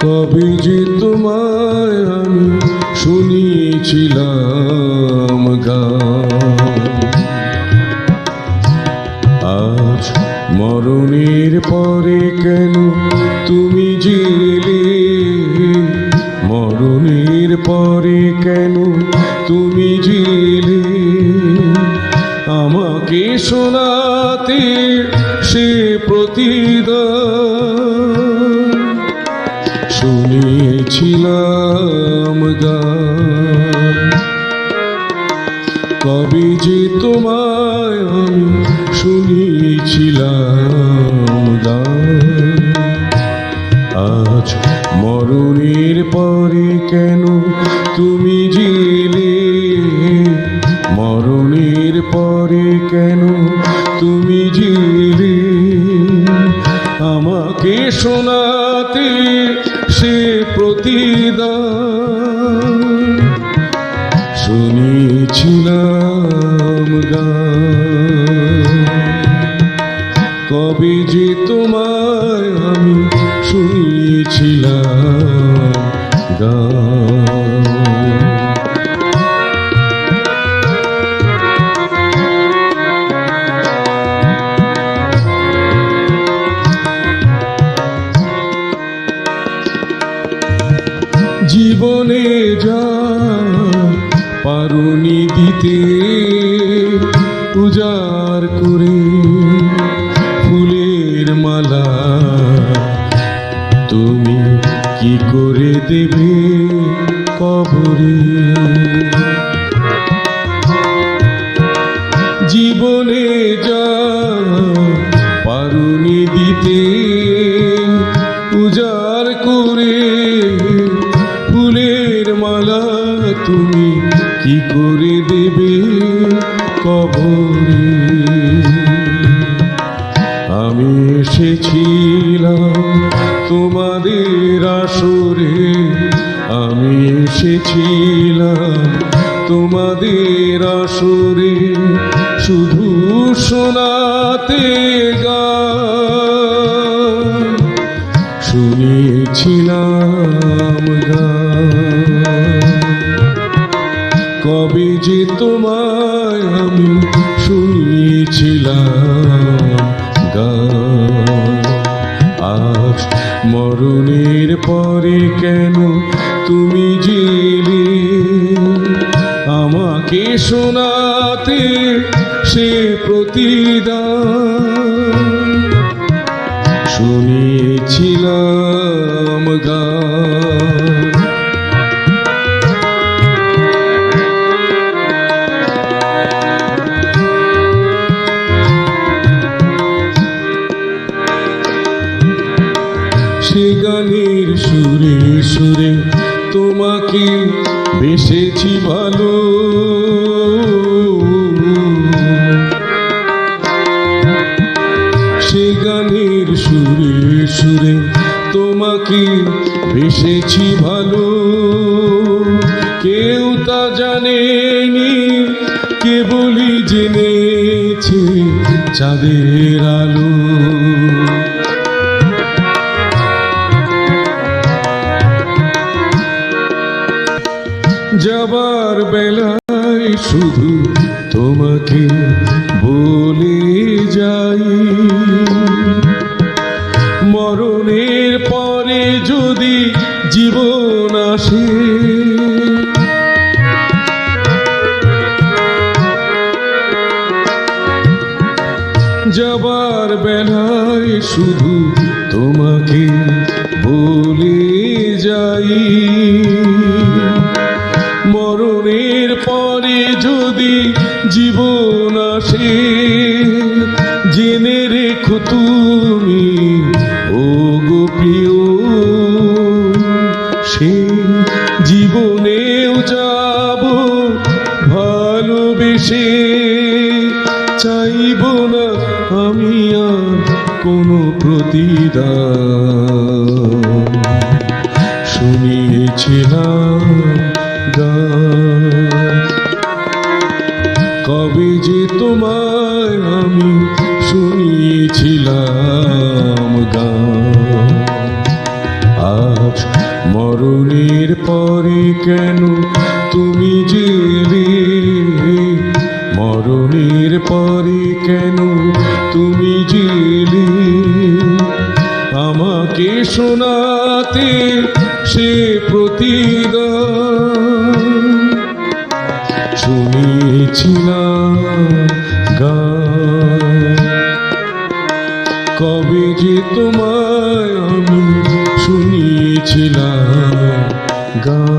কবে যে তোমায় আমি শুনিয়েছিলাম গান, আজ মরণের পরে কেন তুমি জেলে, মরণের পরে কেন তুমি জেলে, আমাকে শোনাতে সে প্রতিদান শুনিয়েছিলাম গান। কবে যে তোমায় আমি শুনিয়েছিলাম গান, আজ মরণের পরে কেন তুমি জেলে, মরণের পরে কেন তুমি জেলে, আমাকে শোনাতে সে প্রতিদান শুনিয়েছিলাম গান। কবে যে তোমায় আমি শুনিয়েছিলাম গান। জীবনে যা পারুনি দিতে উজাড় করে ফুলের মালা, তুমি কি করে দেবে কবরে। জীবনে যা পারুনি দিতে উজাড় করে ফুলের মালা, তুমি কি করে দেবে কবরে। আমি এসেছিলাম তোমাদের আসরে, আমি এসেছিলাম তোমাদের আসরে, শুধু শোনাতে গান শুনিয়েছিলাম গান। কবে যে তোমায় আমি শুনিয়েছিলাম গান, আজ মরণের পরে কেন তুমি জেলে, আমাকে শোনাতে সে প্রতিদান শুনিয়েছিলাম গান। সে গানের সুরে সুরে তোমাকে বেসেছি ভালো, সে গানের সুরে সুরে তোমাকে বেসেছি ভালো। কেউ তা জানেনি, কেবলই জেনেছে চাঁদের আলো। যাবার বেলায় শুধু তোমাকে বলে যাই, মরণের পরে যদি জীবন আসে, যাবার বেলায় শুধু তোমাকে বলে যাই, মরণের পরে যদি জীবন আসে, জেনে রেখো তুমি ও গো প্রিয়, সে জীবনেও যাব ভালোবেসে, চাইব না আমি আর কোনো প্রতিদান। শুনিয়েছিলাম গান, কবে যে তোমায় আমি শুনিয়েছিলাম গান। আজ মরণের পরে কেন তুমি জেলে, মরণের পরে কেন তুমি জেলে, আমাকে শোনাতে সে প্রতিদান। শুনিয়েছিলাম গান, কবে যে তোমায় আমি শুনিয়েছিলাম গান।